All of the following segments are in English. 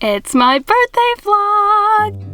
It's my birthday vlog!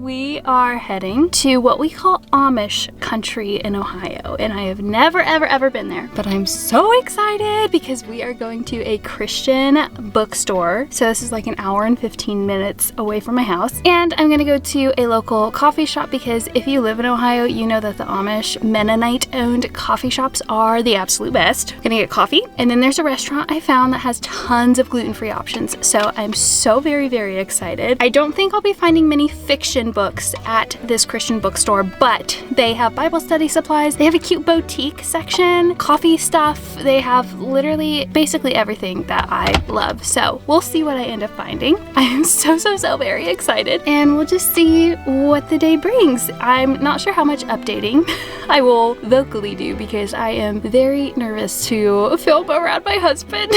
We are heading to what we call Amish Country in Ohio, and I have never ever been there, but I'm so excited because we are going to a Christian bookstore. So this is like an hour and 15 minutes away from my house, and I'm gonna go to a local coffee shop because if you live in Ohio, you know that the Amish Mennonite owned coffee shops are the absolute best. Gonna get coffee, and then there's a restaurant I found that has tons of gluten-free options, so I'm so very excited. I don't think I'll be finding many fiction books at this Christian bookstore, but they have Bible study supplies, they have a cute boutique section, coffee stuff, they have literally basically everything that I love. So we'll see what I end up finding. I am so very excited, and we'll just see what the day brings. I'm not sure how much updating I will vocally do because I am very nervous to film around my husband.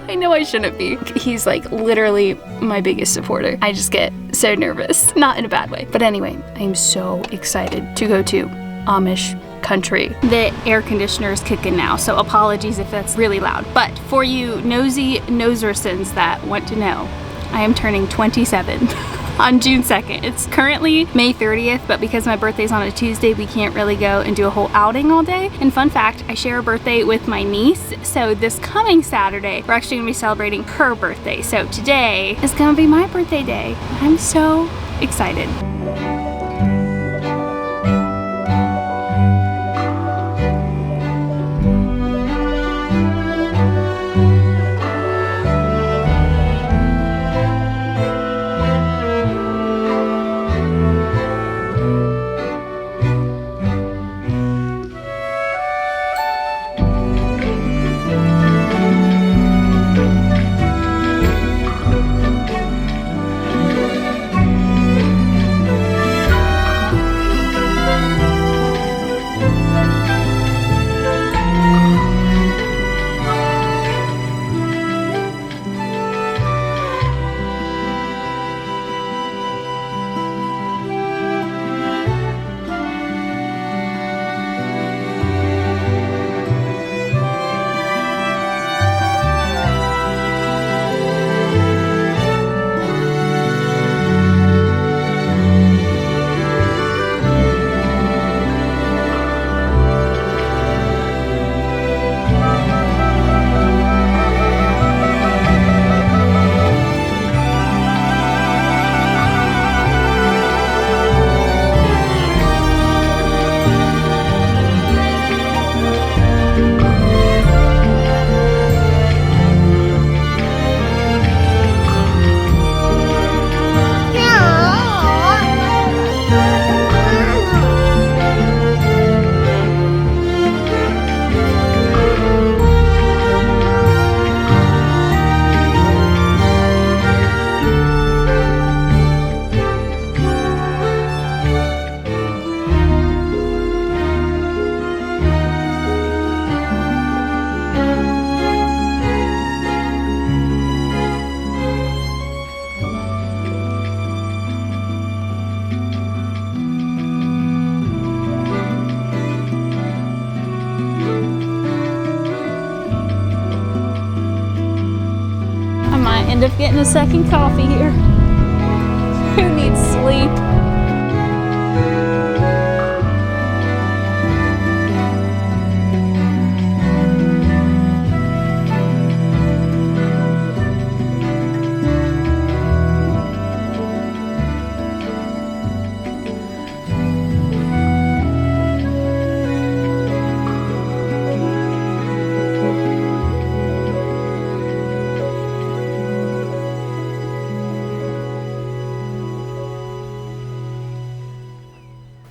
I know I shouldn't be. He's like literally my biggest supporter. I just get so nervous, not in a bad way. But anyway, I'm so excited to go to Amish Country. The air conditioner is kicking now, so apologies if that's really loud. But for you nosy nosersons that want to know, I am turning 27 on June 2nd. It's currently May 30th, but because my birthday's on a Tuesday, we can't really go and do a whole outing all day. And fun fact, I share a birthday with my niece, so this coming Saturday, we're actually gonna be celebrating her birthday. So today is gonna be my birthday day. I'm so excited. End up getting a second coffee here. Who needs sleep?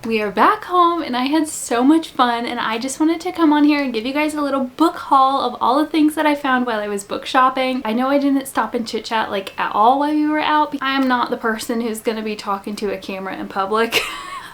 We are back home and I had so much fun, and I just wanted to come on here and give you guys a little book haul of all the things that I found while I was book shopping. I know I didn't stop and chit chat like at all while we were out. I am not the person who's gonna be talking to a camera in public.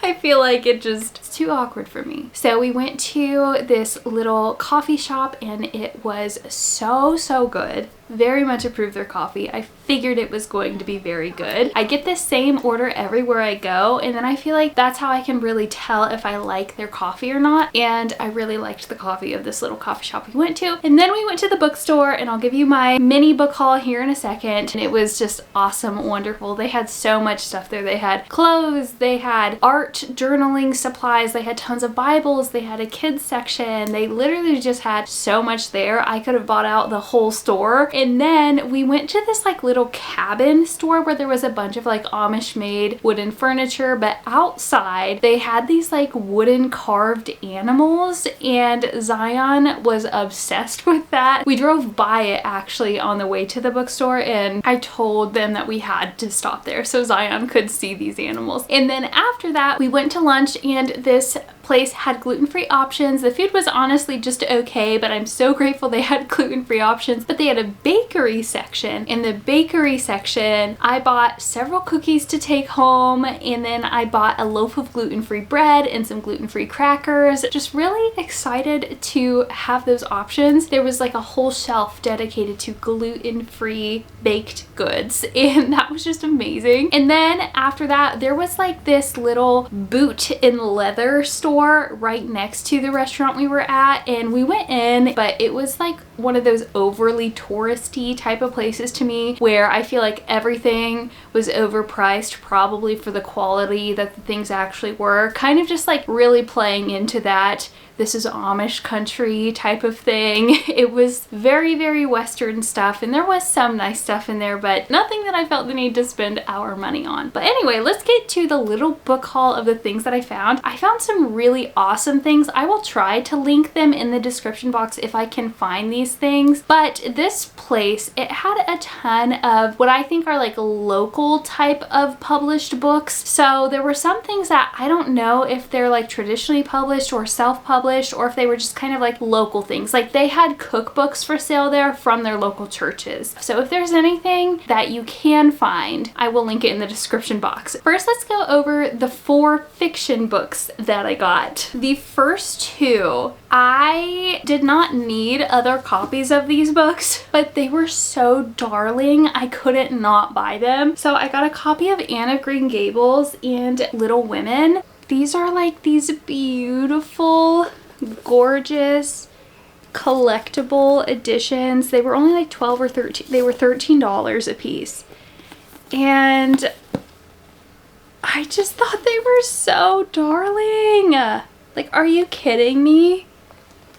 I feel like it's too awkward for me. So we went to this little coffee shop and it was so good. very much approve their coffee. I figured it was going to be very good. I get the same order everywhere I go, and then I feel like that's how I can really tell if I like their coffee or not. And I really liked the coffee of this little coffee shop we went to. And then we went to the bookstore, and I'll give you my mini book haul here in a second. And it was just awesome, wonderful. They had so much stuff there. They had clothes, they had art, journaling supplies, they had tons of Bibles, they had a kids section. They literally just had so much there. I could have bought out the whole store. And then we went to this like little cabin store where there was a bunch of like Amish made wooden furniture, but outside they had these like wooden carved animals, and Zion was obsessed with that. We drove by it actually on the way to the bookstore, and I told them that we had to stop there so Zion could see these animals. And then after that we went to lunch, and this place had gluten-free options. The food was honestly just okay, but I'm so grateful they had gluten-free options. But they had a bakery section. In the bakery section, I bought several cookies to take home, and then I bought a loaf of gluten-free bread and some gluten-free crackers. Just really excited to have those options. There was like a whole shelf dedicated to gluten-free baked goods, and that was just amazing. And then after that, there was like this little boot and leather store right next to the restaurant we were at, and we went in, but it was like one of those overly touristy type of places to me where I feel like everything was overpriced, probably for the quality that the things actually were. Kind of just like really playing into that this is Amish country type of thing. It was very, very Western stuff, and there was some nice stuff in there, but nothing that I felt the need to spend our money on. But anyway, let's get to the little book haul of the things that I found. I found some really awesome things. I will try to link them in the description box if I can find these things. But this place, it had a ton of what I think are like local type of published books. So there were some things that I don't know if they're like traditionally published or self-published, or if they were just kind of like local things. Like they had cookbooks for sale there from their local churches. So if there's anything that you can find, I will link it in the description box. First, let's go over the 4 fiction books that I got. The first 2, I did not need other copies of these books, but they were so darling, I couldn't not buy them. So I got a copy of Anne of Green Gables and Little Women. These are like these beautiful, gorgeous, collectible editions. They were only like 12 or 13. They were $13 a piece. And I just thought they were so darling. Like, are you kidding me?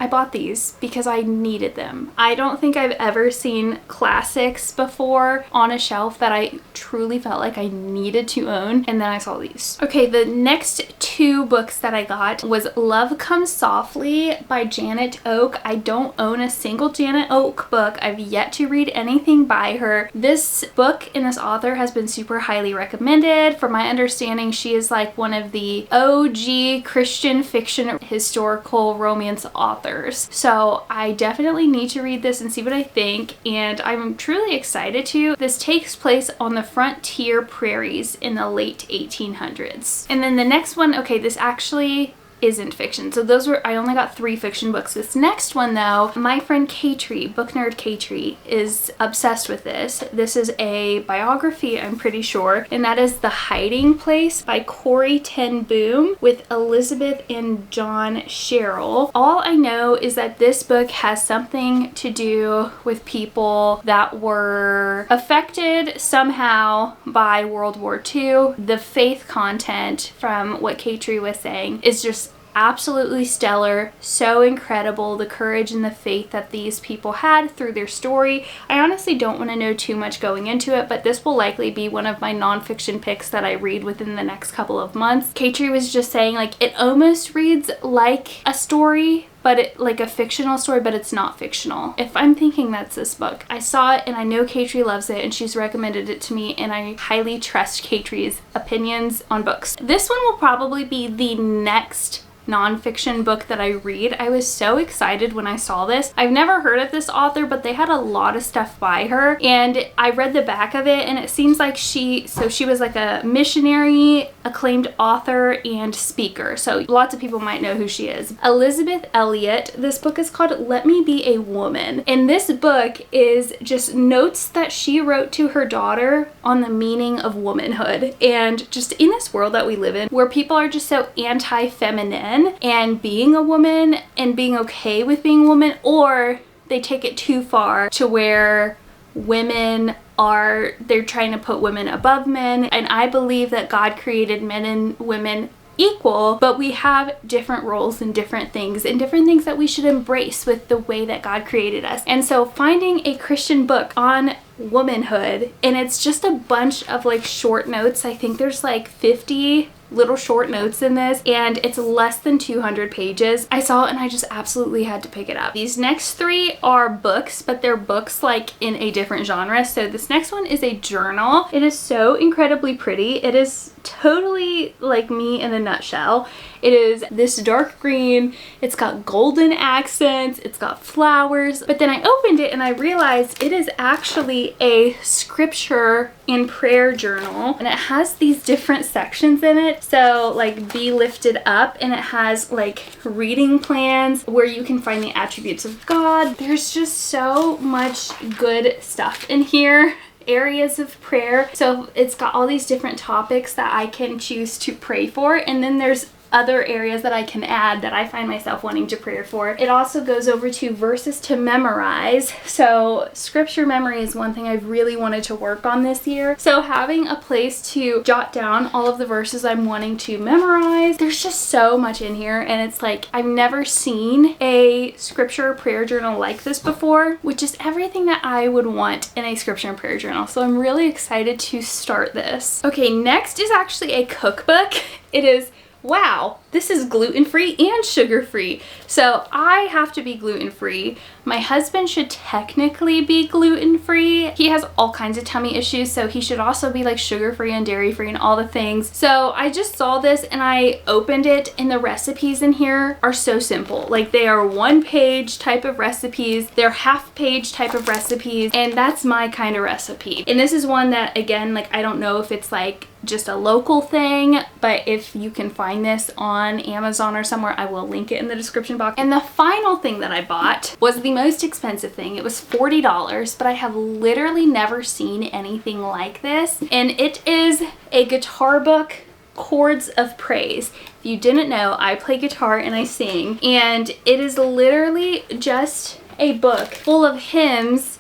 I bought these because I needed them. I don't think I've ever seen classics before on a shelf that I truly felt like I needed to own, and then I saw these. Okay, the next 2 books that I got was Love Comes Softly by Janet Oak. I don't own a single Janet Oak book. I've yet to read anything by her. This book and this author has been super highly recommended. From my understanding, she is like one of the OG Christian fiction historical romance authors. So I definitely need to read this and see what I think, and I'm truly excited to. This takes place on the frontier prairies in the late 1800s. And then the next one, okay, this actually isn't fiction. So those were, I only got 3 fiction books. This next one though, my friend Katrie, book nerd Katrie, is obsessed with this. This is a biography, I'm pretty sure, and that is The Hiding Place by Corrie ten Boom with Elizabeth and John Sherrill. All I know is that this book has something to do with people that were affected somehow by World War II. The faith content, from what Katrie was saying, is just absolutely stellar, so incredible, the courage and the faith that these people had through their story. I honestly don't want to know too much going into it, but this will likely be one of my nonfiction picks that I read within the next couple of months. Katrie was just saying, like, it almost reads like a story, but like a fictional story, but it's not fictional. If I'm thinking that's this book. I saw it and I know Katrie loves it and she's recommended it to me, and I highly trust Katrie's opinions on books. This one will probably be the next nonfiction book that I read. I was so excited when I saw this. I've never heard of this author, but they had a lot of stuff by her, and I read the back of it, and it seems like she was like a missionary, acclaimed author, and speaker. So lots of people might know who she is. Elizabeth Elliot. This book is called Let Me Be a Woman. And this book is just notes that she wrote to her daughter on the meaning of womanhood. And just in this world that we live in, where people are just so anti-feminine and being a woman and being okay with being a woman, or they take it too far to where they're trying to put women above men. And I believe that God created men and women equal, but we have different roles and different things that we should embrace with the way that God created us. And so finding a Christian book on womanhood, and it's just a bunch of like short notes. I think there's like 50 little short notes in this, and it's less than 200 pages. I saw it and I just absolutely had to pick it up. These next three are books, but they're books like in a different genre. So this next one is a journal. It is so incredibly pretty. It is totally like me in a nutshell. It is this dark green, it's got golden accents, it's got flowers, but then I opened it and I realized it is actually a scripture and prayer journal, and it has these different sections in it. So like Be Lifted Up, and it has like reading plans where you can find the attributes of God. There's just so much good stuff in here. Areas of prayer. So it's got all these different topics that I can choose to pray for, and then there's other areas that I can add that I find myself wanting to pray for. It also goes over to verses to memorize. So scripture memory is one thing I've really wanted to work on this year. So having a place to jot down all of the verses I'm wanting to memorize. There's just so much in here, and it's like I've never seen a scripture prayer journal like this before, which is everything that I would want in a scripture and prayer journal. So I'm really excited to start this. Okay, next is actually a cookbook. It is, wow, this is gluten-free and sugar-free. So I have to be gluten-free. My husband should technically be gluten-free. He has all kinds of tummy issues, so he should also be like sugar-free and dairy-free and all the things. So I just saw this and I opened it, and the recipes in here are so simple. Like they are one-page type of recipes, they're half-page type of recipes, and that's my kind of recipe. And this is one that, again, like I don't know if it's like just a local thing, but if you can find this on Amazon or somewhere, I will link it in the description box. And the final thing that I bought was the most expensive thing. It was $40, but I have literally never seen anything like this, and it is a guitar book, Chords of Praise. If you didn't know, I play guitar and I sing, and it is literally just a book full of hymns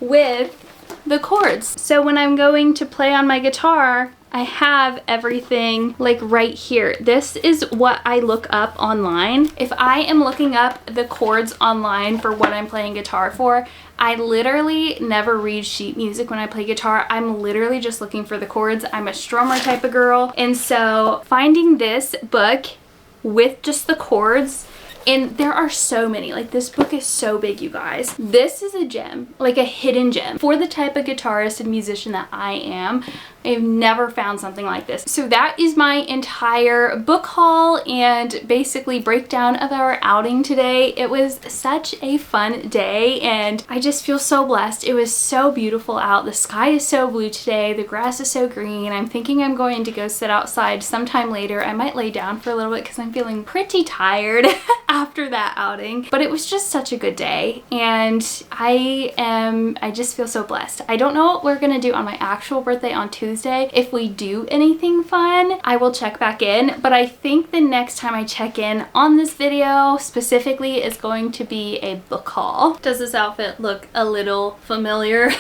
with the chords. So when I'm going to play on my guitar, I have everything like right here. This is what I look up online. If I am looking up the chords online for what I'm playing guitar for, I literally never read sheet music when I play guitar. I'm literally just looking for the chords. I'm a strummer type of girl. And so finding this book with just the chords, and there are so many, like this book is so big, you guys. This is a gem, like a hidden gem. For the type of guitarist and musician that I am, I've never found something like this. So that is my entire book haul and basically breakdown of our outing today. It was such a fun day, and I just feel so blessed. It was so beautiful out. The sky is so blue today. The grass is so green. I'm thinking I'm going to go sit outside sometime later. I might lay down for a little bit because I'm feeling pretty tired after that outing. But it was just such a good day, and I just feel so blessed. I don't know what we're gonna do on my actual birthday on Tuesday. If we do anything fun, I will check back in, but I think the next time I check in on this video specifically is going to be a book haul. Does this outfit look a little familiar?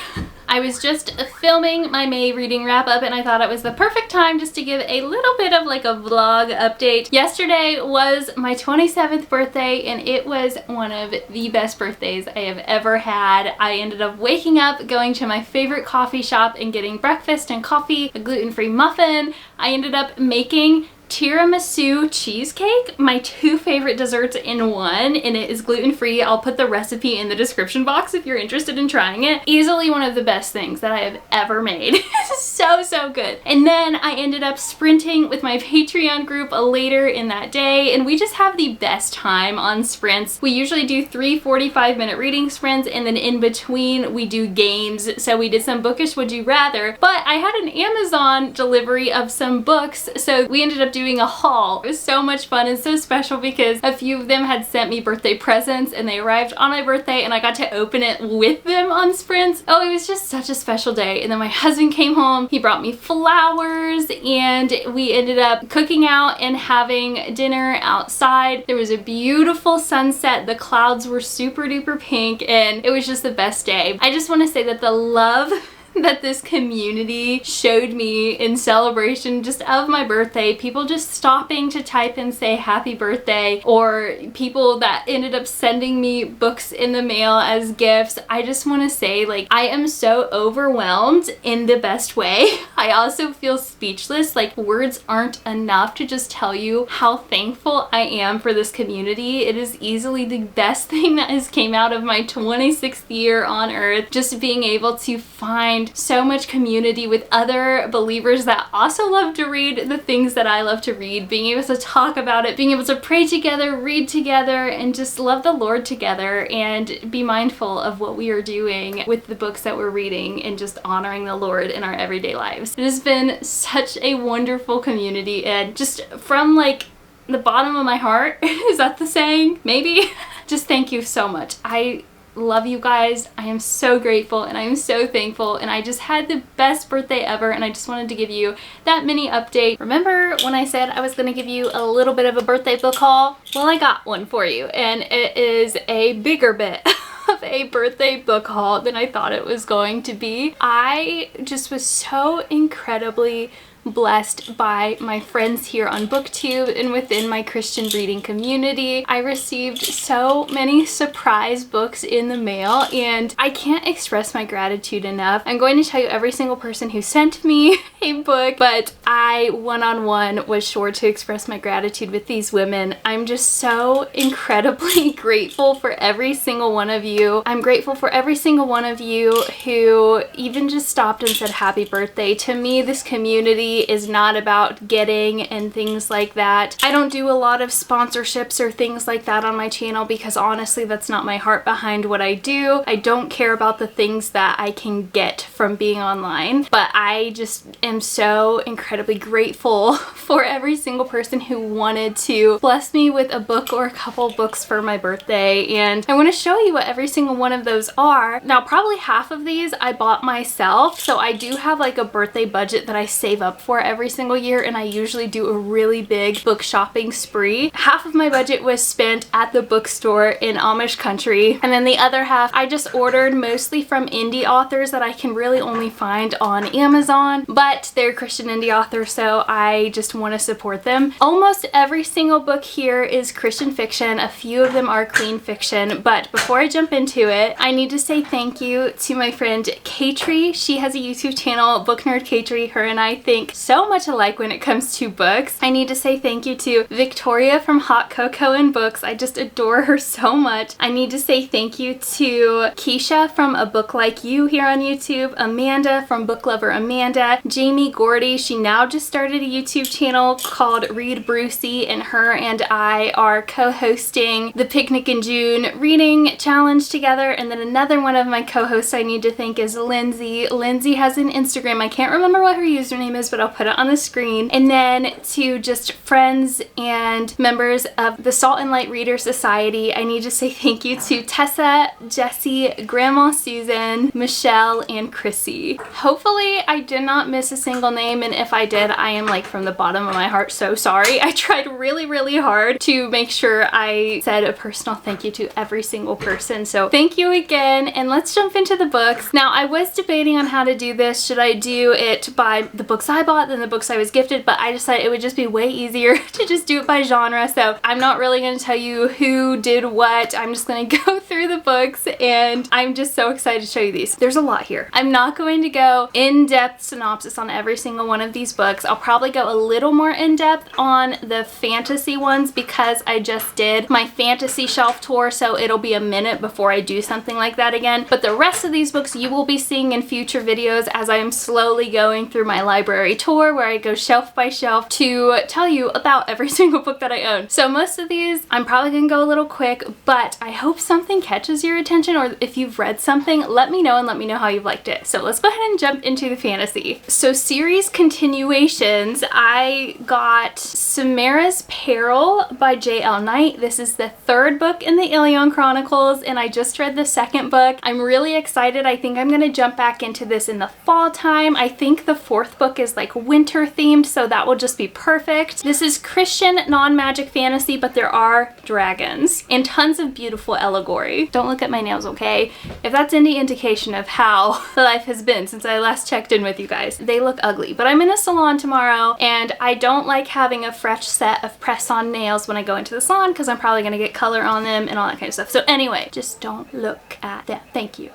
I was just filming my May reading wrap up, and I thought it was the perfect time just to give a little bit of like a vlog update. Yesterday was my 27th birthday, and it was one of the best birthdays I have ever had. I ended up waking up, going to my favorite coffee shop and getting breakfast and coffee, a gluten-free muffin. I ended up making tiramisu cheesecake, my 2 favorite desserts in one, and it is gluten-free. I'll put the recipe in the description box if you're interested in trying it. Easily one of the best things that I have ever made. So good. And then I ended up sprinting with my Patreon group later in that day, and we just have the best time on sprints. We usually do 3 45-minute reading sprints, and then in between we do games. So we did some bookish Would You Rather, but I had an Amazon delivery of some books, so we ended up doing a haul. It was so much fun and so special because a few of them had sent me birthday presents and they arrived on my birthday and I got to open it with them on sprints. Oh, it was just such a special day. And then my husband came home, he brought me flowers, and we ended up cooking out and having dinner outside. There was a beautiful sunset, the clouds were super duper pink, and it was just the best day. I just want to say that the love that this community showed me in celebration just of my birthday, people just stopping to type and say happy birthday, or people that ended up sending me books in the mail as gifts. I just want to say, like, I am so overwhelmed in the best way. I also feel speechless. Like, words aren't enough to just tell you how thankful I am for this community. It is easily the best thing that has came out of my 26th year on earth, just being able to find so much community with other believers that also love to read the things that I love to read, being able to talk about it, being able to pray together, read together, and just love the Lord together and be mindful of what we are doing with the books that we're reading and just honoring the Lord in our everyday lives. It has been such a wonderful community, and just from like the bottom of my heart, is that the saying? Maybe? Just thank you so much. I love you guys. I am so grateful and I am so thankful, and I just had the best birthday ever, and I just wanted to give you that mini update. Remember when I said I was going to give you a little bit of a birthday book haul? Well, I got one for you, and it is a bigger bit of a birthday book haul than I thought it was going to be. I just was so incredibly blessed by my friends here on BookTube and within my Christian reading community. I received so many surprise books in the mail, and I can't express my gratitude enough. I'm going to tell you every single person who sent me a book, but I one-on-one was sure to express my gratitude with these women. I'm just so incredibly grateful for every single one of you. I'm grateful for every single one of you who even just stopped and said happy birthday. To me, this community is not about getting and things like that. I don't do a lot of sponsorships or things like that on my channel because honestly, that's not my heart behind what I do. I don't care about the things that I can get from being online, but I just am so incredibly grateful for every single person who wanted to bless me with a book or a couple books for my birthday, and I want to show you what every single one of those are. Now, probably half of these I bought myself, so I do have like a birthday budget that I save up for every single year, and I usually do a really big book shopping spree. Half of my budget was spent at the bookstore in Amish Country, and then the other half I just ordered mostly from indie authors that I can really only find on Amazon, but they're Christian indie authors, so I just want to support them. Almost every single book here is Christian fiction. A few of them are clean fiction, but before I jump into it, I need to say thank you to my friend Katrie. She has a YouTube channel, Book Nerd Katrie. Her and I think so much alike when it comes to books. I need to say thank you to Victoria from Hot Cocoa and Books. I just adore her so much. I need to say thank you to Keisha from A Book Like You here on YouTube, Amanda from Book Lover Amanda, Jamie Gordy. She now just started a YouTube channel called Read Brucey, and her and I are co-hosting the Picnic in June reading challenge together. And then another one of my co-hosts I need to thank is Lindsay. Lindsay has an Instagram. I can't remember what her username is, but I'll put it on the screen. And then to just friends and members of the Salt and Light Reader Society, I need to say thank you to Tessa, Jessie, Grandma Susan, Michelle, and Chrissy. Hopefully I did not miss a single name, and if I did, I am like from the bottom of my heart so sorry. I tried really hard to make sure I said a personal thank you to every single person, so thank you again, and let's jump into the books. Now, I was debating on how to do this. Should I do it by the books I bought got than the books I was gifted, but I decided it would just be way easier to just do it by genre. So I'm not really going to tell you who did what. I'm just going to go through the books, and I'm just so excited to show you these. There's a lot here. I'm not going to go in-depth synopsis on every single one of these books. I'll probably go a little more in-depth on the fantasy ones because I just did my fantasy shelf tour, so it'll be a minute before I do something like that again. But the rest of these books you will be seeing in future videos as I am slowly going through my library tour, where I go shelf by shelf to tell you about every single book that I own. So most of these I'm probably gonna go a little quick, but I hope something catches your attention, or if you've read something, let me know and let me know how you've liked it. So let's go ahead and jump into the fantasy. So series continuations, I got Samara's Peril by J.L. Knight. This is the third book in the Ilion Chronicles, and I just read the second book. I'm really excited. I think I'm gonna jump back into this in the fall time. I think the fourth book is like winter themed, so that will just be perfect. This is Christian non-magic fantasy, but there are dragons and tons of beautiful allegory. Don't look at my nails, okay? If that's any indication of how the life has been since I last checked in with you guys. They look ugly, but I'm in a salon tomorrow, and I don't like having a fresh set of press-on nails when I go into the salon because I'm probably gonna get color on them and all that kind of stuff. So anyway, just don't look at that. Thank you.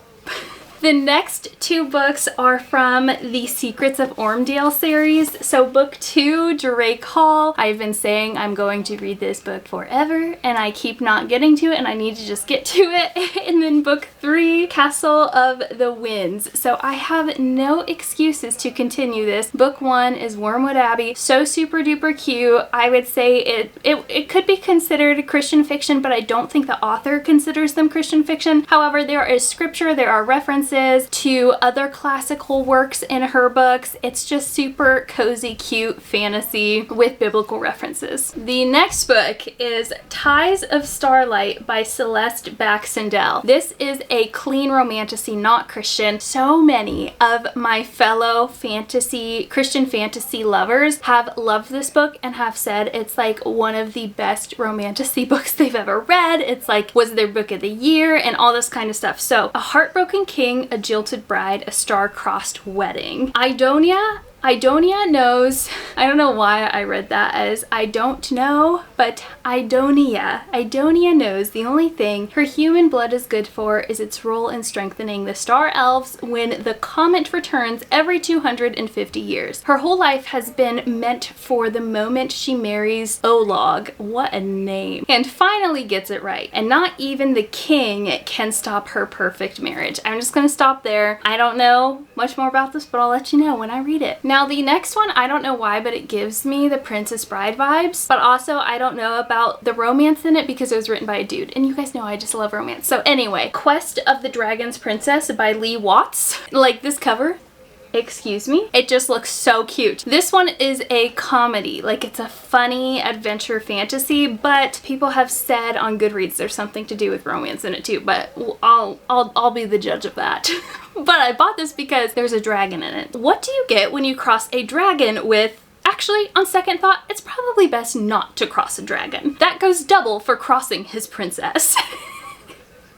The next two books are from the Secrets of Ormdale series. So book 2, Drake Hall. I've been saying I'm going to read this book forever, and I keep not getting to it, and I need to just get to it. And then book 3, Castle of the Winds. So I have no excuses to continue this. Book 1 is Wormwood Abbey. So super duper cute. I would say it could be considered Christian fiction, but I don't think the author considers them Christian fiction. However, there is scripture, there are references to other classical works in her books. It's just super cozy, cute fantasy with biblical references. The next book is Ties of Starlight by Celeste Baxendale. This is a clean romantasy, not Christian. So many of my fellow Christian fantasy lovers have loved this book and have said it's like one of the best romantasy books they've ever read. It's like, was their book of the year and all this kind of stuff. So, a heartbroken king, a jilted bride, a star-crossed wedding. Idonia knows, I don't know why I read that as I don't know, but Idonia knows the only thing her human blood is good for is its role in strengthening the star elves when the comet returns every 250 years. Her whole life has been meant for the moment she marries Olog, what a name, and finally gets it right. And not even the king can stop her perfect marriage. I'm just gonna stop there. I don't know much more about this, but I'll let you know when I read it. Now the next one, I don't know why, but it gives me the Princess Bride vibes, but also I don't know about the romance in it because it was written by a dude, and you guys know I just love romance. So anyway, Quest of the Dragon's Princess by Lee Watts. Like this cover, excuse me, it just looks so cute. This one is a comedy, like it's a funny adventure fantasy, but people have said on Goodreads there's something to do with romance in it too, but I'll be the judge of that. But I bought this because there's a dragon in it. What do you get when you cross a dragon with... Actually, on second thought, it's probably best not to cross a dragon. That goes double for crossing his princess.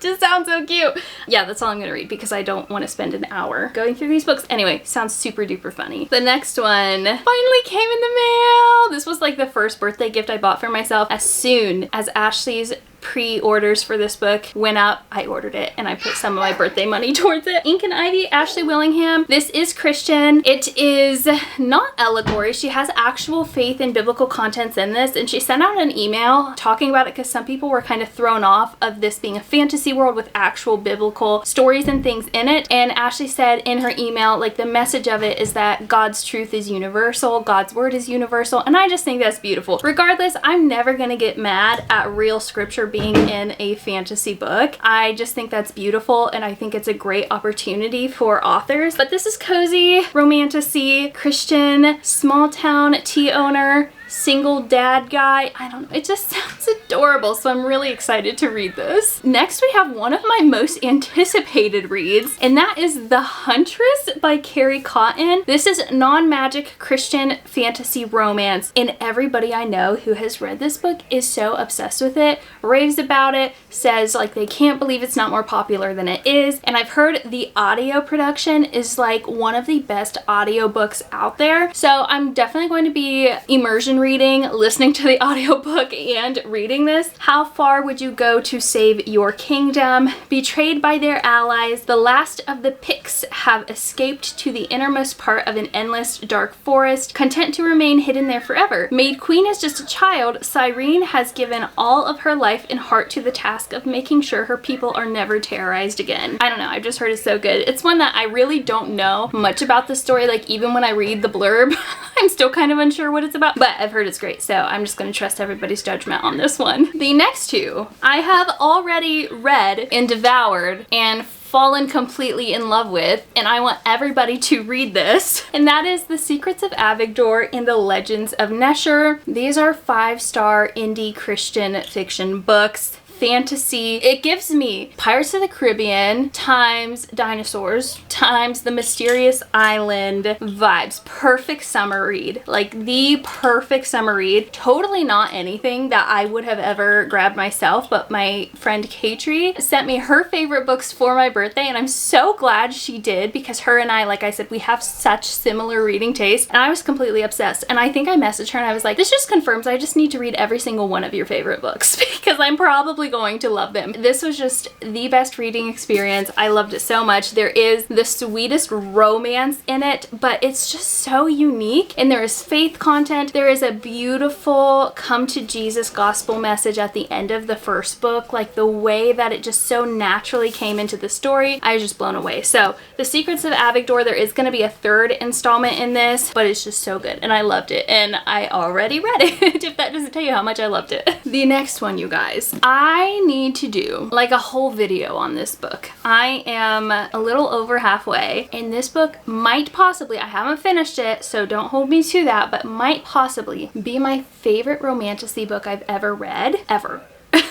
Just sounds so cute. Yeah, that's all I'm gonna read because I don't want to spend an hour going through these books. Anyway, sounds super duper funny. The next one finally came in the mail. This was like the first birthday gift I bought for myself. As soon as Ashley's pre-orders for this book went up, I ordered it and I put some of my birthday money towards it. Ink and Ivy, Ashley Willingham. This is Christian. It is not allegory. She has actual faith and biblical contents in this, and she sent out an email talking about it because some people were kind of thrown off of this being a fantasy world with actual biblical stories and things in it. And Ashley said in her email, like, the message of it is that God's truth is universal, God's word is universal, and I just think that's beautiful. Regardless, I'm never gonna get mad at real scripture being in a fantasy book. I just think that's beautiful, and I think it's a great opportunity for authors. But this is cozy, romantasy, Christian, small town tea owner single dad guy. I don't know, it just sounds adorable, so I'm really excited to read this. Next we have one of my most anticipated reads, and that is The Huntress by Carrie Cotton. This is non-magic Christian fantasy romance, and everybody I know who has read this book is so obsessed with it, raves about it, says like they can't believe it's not more popular than it is, and I've heard the audio production is like one of the best audiobooks out there. So I'm definitely going to be immersion reading, listening to the audiobook and reading this. How far would you go to save your kingdom? Betrayed by their allies, the last of the Picts have escaped to the innermost part of an endless dark forest, content to remain hidden there forever. Made queen as just a child, Cyrene has given all of her life and heart to the task of making sure her people are never terrorized again. I don't know, I've just heard it's so good. It's one that I really don't know much about the story, like even when I read the blurb, I'm still kind of unsure what it's about, but I've heard it's great, so I'm just gonna trust everybody's judgment on this one. The next two I have already read and devoured and fallen completely in love with, and I want everybody to read this, and that is The Secrets of Avigdor and the Legends of Nesher. These are 5-star indie Christian fiction books. Fantasy. It gives me Pirates of the Caribbean times dinosaurs times the mysterious island vibes. Perfect summer read. Like the perfect summer read. Totally not anything that I would have ever grabbed myself, but my friend Katrie sent me her favorite books for my birthday, and I'm so glad she did, because her and I, like I said, we have such similar reading taste, and I was completely obsessed. And I think I messaged her and I was like, this just confirms I just need to read every single one of your favorite books because I'm probably going to love them. This was just the best reading experience. I loved it so much. There is the sweetest romance in it, but it's just so unique, and there is faith content. There is a beautiful come to Jesus gospel message at the end of the first book. Like the way that it just so naturally came into the story, I was just blown away. So The Secrets of Avigdor, there is going to be a third installment in this, but it's just so good and I loved it, and I already read it if that doesn't tell you how much I loved it. The next one, you guys, I need to do like a whole video on this book. I am a little over halfway, and this book might possibly, I haven't finished it, so don't hold me to that, but might possibly be my favorite romantasy book I've ever read, ever.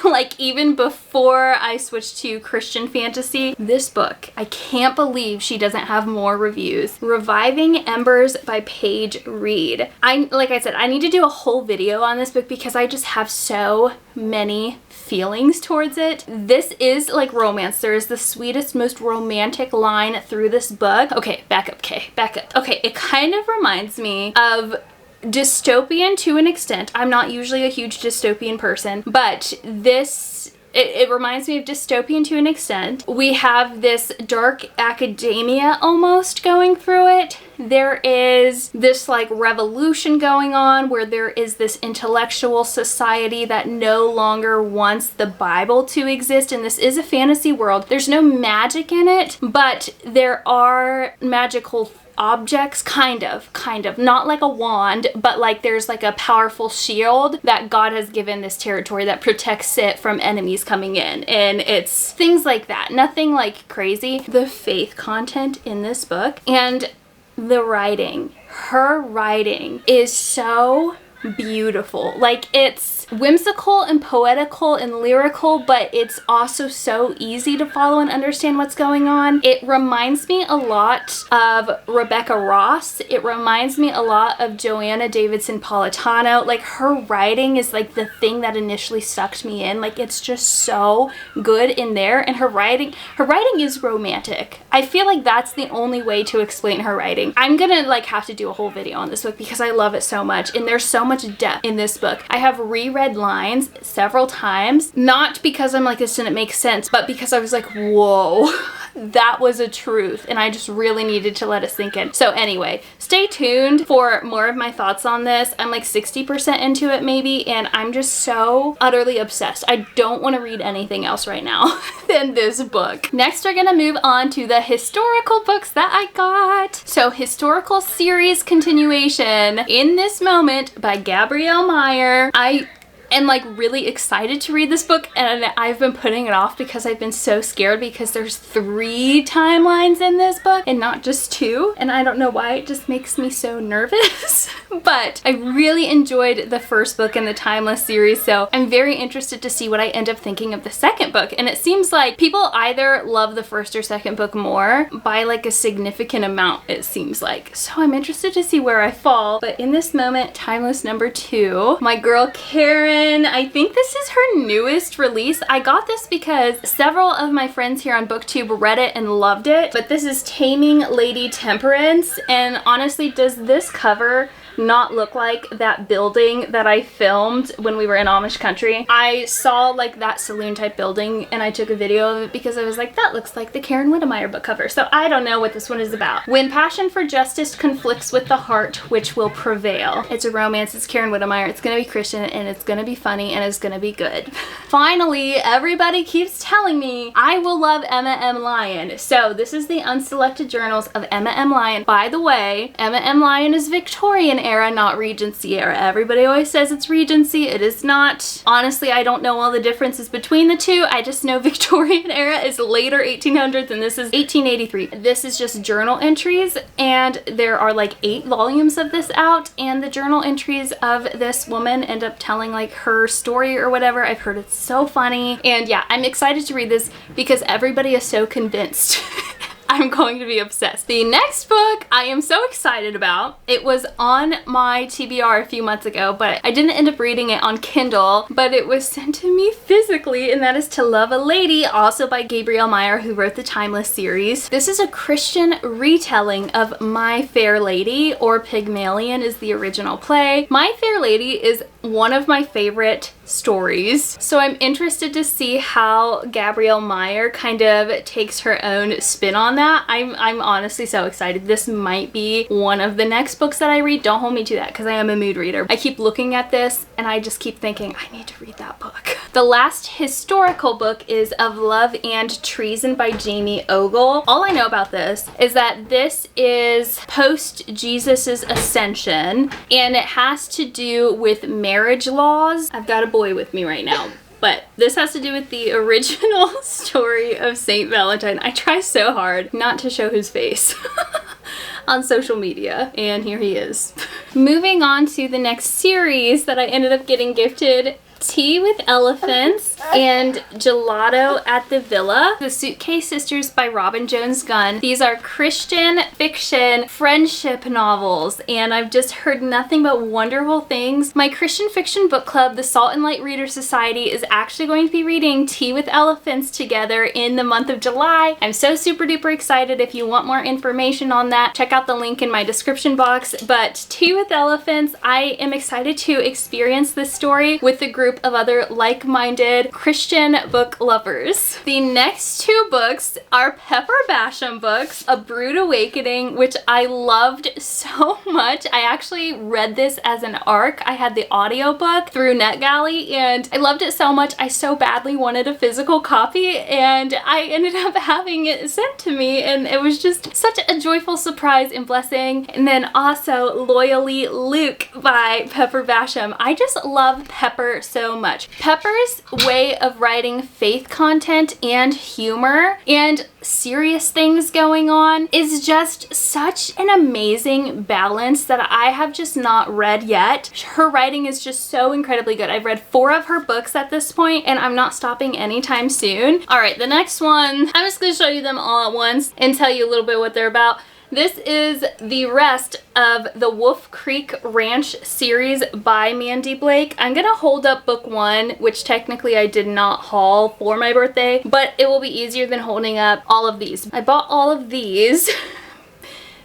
Like even before I switched to Christian fantasy, this book, I can't believe she doesn't have more reviews. Reviving Embers by Paige Reed. Like I said, I need to do a whole video on this book because I just have so many feelings towards it. This is like romance. There is the sweetest, most romantic line through this book. Okay, back up, Kay, back up. Okay, it kind of reminds me of dystopian to an extent. I'm not usually a huge dystopian person, but this, it reminds me of dystopian to an extent. We have this dark academia almost going through it. There is this like revolution going on where there is this intellectual society that no longer wants the Bible to exist, and this is a fantasy world. There's no magic in it, but there are magical objects, kind of, not like a wand, but like there's like a powerful shield that God has given this territory that protects it from enemies coming in, and it's things like that. Nothing like crazy. The faith content in this book and the writing, her writing is so beautiful. Like it's whimsical and poetical and lyrical, but it's also so easy to follow and understand what's going on. It reminds me a lot of Rebecca Ross. It reminds me a lot of Joanna Davidson Politano. Like her writing is like the thing that initially sucked me in. Like it's just so good in there, and her writing is romantic. I feel like that's the only way to explain her writing. I'm gonna like have to do a whole video on this book because I love it so much, and there's so much depth in this book. I have reread lines several times, not because I'm like this didn't make sense, but because I was like, whoa, that was a truth, and I just really needed to let it sink in. So anyway, stay tuned for more of my thoughts on this. I'm like 60% into it maybe, and I'm just so utterly obsessed. I don't want to read anything else right now than this book. Next, we're gonna move on to the historical books that I got. So historical series continuation, In This Moment by Gabrielle Meyer. am like really excited to read this book, and I've been putting it off because I've been so scared because there's 3 timelines in this book and not just 2, and I don't know why, it just makes me so nervous. But I really enjoyed the first book in the Timeless series, so I'm very interested to see what I end up thinking of the second book. And it seems like people either love the first or second book more by like a significant amount, it seems like. So I'm interested to see where I fall. But in this moment, Timeless number 2, my girl Karen, I think this is her newest release. I got this because several of my friends here on BookTube read it and loved it, but this is Taming Lady Temperance, and honestly, does this cover not look like that building that I filmed when we were in Amish Country? I saw like that saloon type building and I took a video of it because I was like, that looks like the Karen Whittemire book cover. So I don't know what this one is about. When passion for justice conflicts with the heart, which will prevail. It's a romance, it's Karen Whittemire, it's gonna be Christian, and it's gonna be funny, and it's gonna be good. Finally, everybody keeps telling me I will love Emma M. Lyon. So this is the Unselected Journals of Emma M. Lyon. By the way, Emma M. Lyon is Victorian era, not Regency era. Everybody always says it's Regency. It is not. Honestly, I don't know all the differences between the two. I just know Victorian era is later 1800s and this is 1883. This is just journal entries, and there are like 8 volumes of this out, and the journal entries of this woman end up telling like her story or whatever. I've heard it's so funny, and yeah, I'm excited to read this because everybody is so convinced I'm going to be obsessed. The next book I am so excited about. It was on my TBR a few months ago, but I didn't end up reading it on Kindle, but it was sent to me physically, and that is To Love a Lady, also by Gabrielle Meyer, who wrote the Timeless series. This is a Christian retelling of My Fair Lady, or Pygmalion is the original play. My Fair Lady is one of my favorite stories, so I'm interested to see how Gabrielle Meyer kind of takes her own spin on that. I'm honestly so excited. This might be one of the next books that I read. Don't hold me to that because I am a mood reader. I keep looking at this and I just keep thinking I need to read that book. The last historical book is Of Love and Treason by Jamie Ogle. All I know about this is that this is post Jesus's ascension, and it has to do with marriage laws. I've got a boy with me right now. But this has to do with the original story of Saint Valentine. I try so hard not to show his face on social media, and here he is. Moving on to the next series that I ended up getting gifted, Tea with Elephants and Gelato at the Villa. The Suitcase Sisters by Robin Jones Gunn. These are Christian fiction friendship novels, and I've just heard nothing but wonderful things. My Christian fiction book club, the Salt and Light Reader Society, is actually going to be reading Tea with Elephants together in the month of July. I'm so super duper excited. If you want more information on that, check out the link in my description box. But Tea with Elephants, I am excited to experience this story with the group of other like-minded Christian book lovers. The next 2 books are Pepper Basham books, A Brood Awakening, which I loved so much. I actually read this as an ARC. I had the audiobook through NetGalley and I loved it so much. I so badly wanted a physical copy, and I ended up having it sent to me, and it was just such a joyful surprise and blessing. And then also Loyally Luke by Pepper Basham. I just love Pepper so much. Pepper's way of writing faith content and humor and serious things going on is just such an amazing balance that I have just not read yet. Her writing is just so incredibly good. I've read 4 of her books at this point, and I'm not stopping anytime soon. All right, the next one, I'm just going to show you them all at once and tell you a little bit what they're about. This is the rest of the Wolf Creek Ranch series by Mandy Blake. I'm gonna hold up book 1, which technically I did not haul for my birthday, but it will be easier than holding up all of these. I bought all of these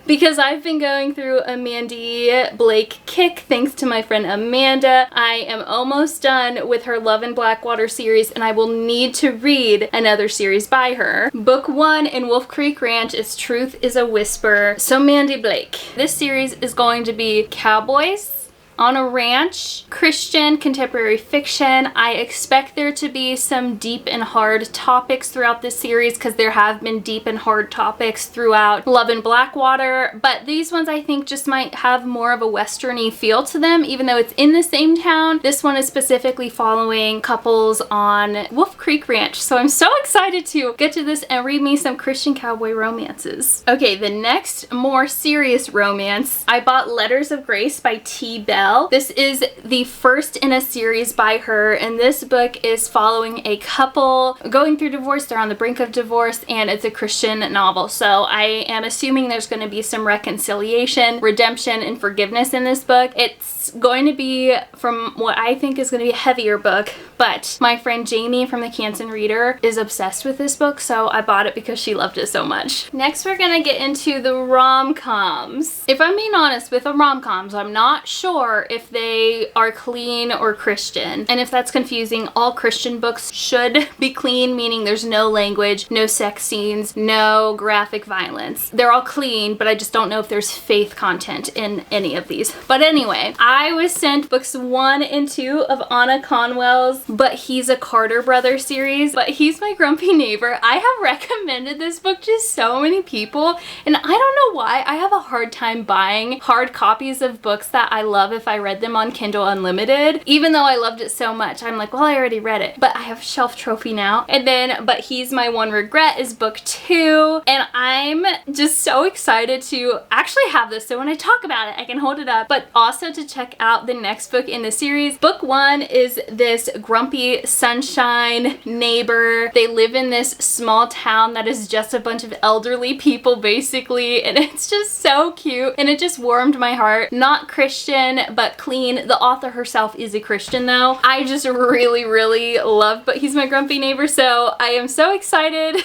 because I've been going through a Mandy Blake kick thanks to my friend Amanda. I am almost done with her Love in Blackwater series, and I will need to read another series by her. Book 1 in Wolf Creek Ranch is Truth is a Whisper. So Mandy Blake. This series is going to be cowboys, On a ranch, Christian contemporary fiction. I expect there to be some deep and hard topics throughout this series because there have been deep and hard topics throughout Love and Blackwater, but these ones I think just might have more of a westerny feel to them, even though it's in the same town. This one is specifically following couples on Wolf Creek Ranch, so I'm so excited to get to this and read me some Christian cowboy romances. Okay, the next more serious romance, I bought Letters of Grace by T. Bell. This is the first in a series by her, and this book is following a couple going through divorce. They're on the brink of divorce, and it's a Christian novel, so I am assuming there's going to be some reconciliation, redemption, and forgiveness in this book. It's going to be, from what I think is going to be a heavier book, but my friend Jamie from the Canton Reader is obsessed with this book, so I bought it because she loved it so much. Next, we're going to get into the rom-coms. If I'm being honest with the rom-coms, I'm not sure if they are clean or Christian, and if that's confusing, all Christian books should be clean, meaning there's no language, no sex scenes, no graphic violence. They're all clean, but I just don't know if there's faith content in any of these. But anyway, I was sent books 1 and 2 of Anna Conwell's But He's a Carter Brother series. But He's My Grumpy Neighbor. I have recommended this book to so many people, and I don't know why. I have a hard time buying hard copies of books that I love if I read them on Kindle Unlimited. Even though I loved it so much, I'm like, well, I already read it. But I have shelf trophy now. And then But He's My One Regret is book 2, and I'm just so excited to actually have this, so when I talk about it I can hold it up, but also to check out the next book in the series. Book 1 is this grumpy sunshine neighbor. They live in this small town that is just a bunch of elderly people basically, and it's just so cute, and it just warmed my heart. Not Christian, but clean. The author herself is a Christian though. I just really love But He's My Grumpy Neighbor, so I am so excited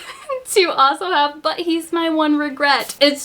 to also have But He's My One Regret. It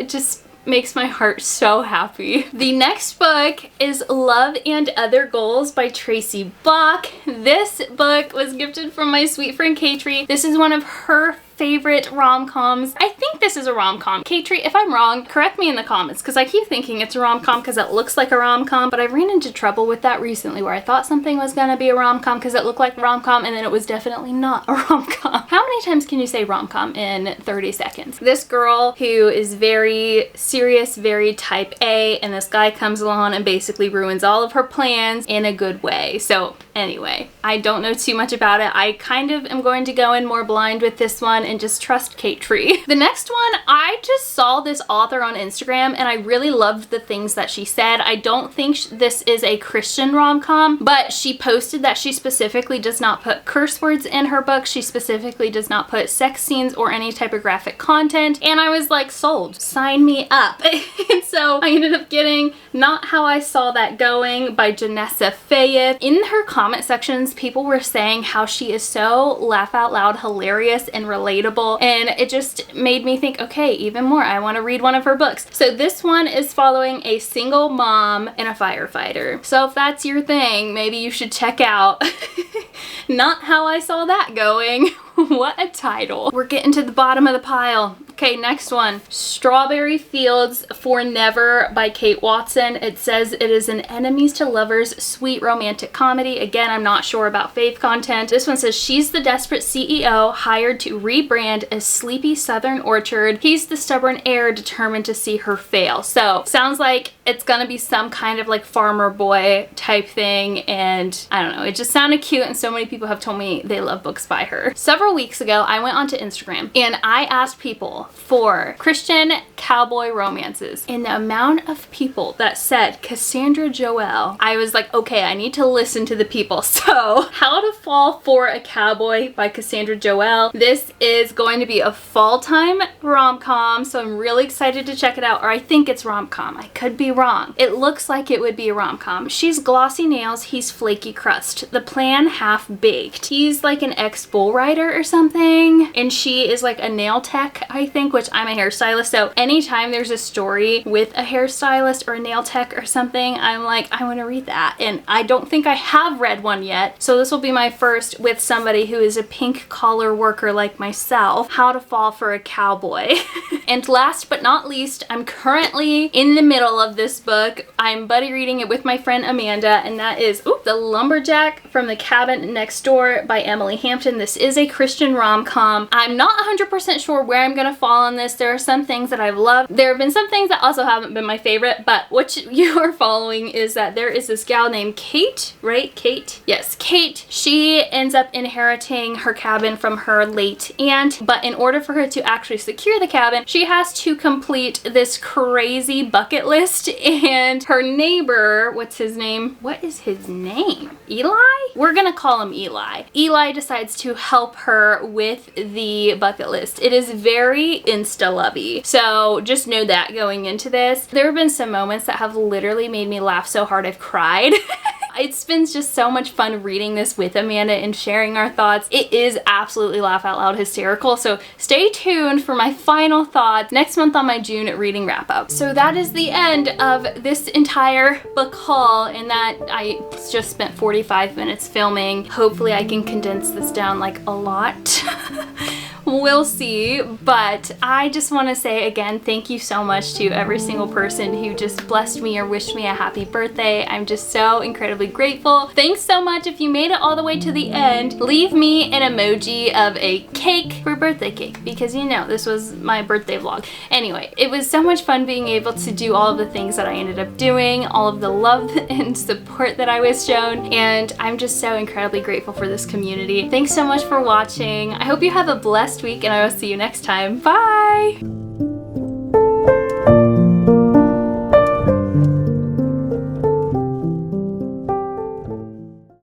just makes my heart so happy. The next book is Love and Other Goals by Tracy Block. This book was gifted from my sweet friend Katrie. This is one of her favorite rom-coms. I think this is a rom-com. Katrie, if I'm wrong, correct me in the comments, because I keep thinking it's a rom-com because it looks like a rom-com, but I ran into trouble with that recently where I thought something was gonna be a rom-com because it looked like a rom-com, and then it was definitely not a rom-com. How many times can you say rom-com in 30 seconds? This girl who is very serious, very type A, and this guy comes along and basically ruins all of her plans in a good way. So anyway, I don't know too much about it. I kind of am going to go in more blind with this one and just trust Katrie. The next one, I just saw this author on Instagram and I really loved the things that she said. I don't think this is a Christian rom-com, but she posted that she specifically does not put curse words in her book. She specifically does not put sex scenes or any type of graphic content, and I was like, sold. Sign me up. And so I ended up getting Not How I Saw That Going by Janessa Fayette. In her comment sections, people were saying how she is so laugh out loud hilarious and relatable, and it just made me think, okay, even more, I want to read one of her books. So this one is following a single mom and a firefighter. So if that's your thing, maybe you should check out Not How I Saw That Going. What a title. We're getting to the bottom of the pile. Okay, next one. Strawberry Fields for Never by Kate Watson. It says it is an enemies to lovers sweet romantic comedy. Again, I'm not sure about faith content. This one says she's the desperate CEO hired to rebrand a sleepy southern orchard. He's the stubborn heir determined to see her fail. So sounds like it's gonna be some kind of like farmer boy type thing, and I don't know, it just sounded cute, and so many people have told me they love books by her. Several weeks ago, I went onto Instagram and I asked people for Christian cowboy romances, and the amount of people that said Cassandra Joel, I was like, okay, I need to listen to the people. So How to Fall for a Cowboy by Cassandra Joel. This is going to be a fall-time rom-com, so I'm really excited to check it out, or I think it's rom-com. I could be wrong. It looks like it would be a rom-com. She's glossy nails, he's flaky crust. The plan half-baked. He's like an ex-bull rider or something, and she is like a nail tech, I think. think, which I'm a hairstylist, so anytime there's a story with a hairstylist or a nail tech or something, I'm like, I want to read that. And I don't think I have read one yet, so this will be my first with somebody who is a pink collar worker like myself. How to Fall for a Cowboy. And last but not least, I'm currently in the middle of this book. I'm buddy reading it with my friend Amanda, and that is The Lumberjack from the Cabin Next Door by Emily Hampton. This is a Christian rom-com. I'm not 100% sure where I'm gonna fall on this. There are some things that I've loved. There have been some things that also haven't been my favorite, but what you are following is that there is this gal named Kate, right? Kate? Yes, Kate. She ends up inheriting her cabin from her late aunt, but in order for her to actually secure the cabin, she has to complete this crazy bucket list, and her neighbor, what's his name? What is his name? Eli? We're gonna call him Eli. Eli decides to help her with the bucket list. It is very insta-lovey, so just know that going into this. There have been some moments that have literally made me laugh so hard I've cried. It's been just so much fun reading this with Amanda and sharing our thoughts. It is absolutely laugh out loud hysterical, so stay tuned for my final thoughts next month on my June reading wrap up. So that is the end of this entire book haul, and that I just spent 45 minutes filming. Hopefully I can condense this down like a lot. We'll see, but I just want to say again, thank you so much to every single person who just blessed me or wished me a happy birthday. I'm just so incredibly grateful. Thanks so much. If you made it all the way to the end, leave me an emoji of a cake for birthday cake, because you know this was my birthday vlog. Anyway, it was so much fun being able to do all of the things that I ended up doing, all of the love and support that I was shown, and I'm just so incredibly grateful for this community. Thanks so much for watching. I hope you have a blessed week, and I will see you next time. Bye!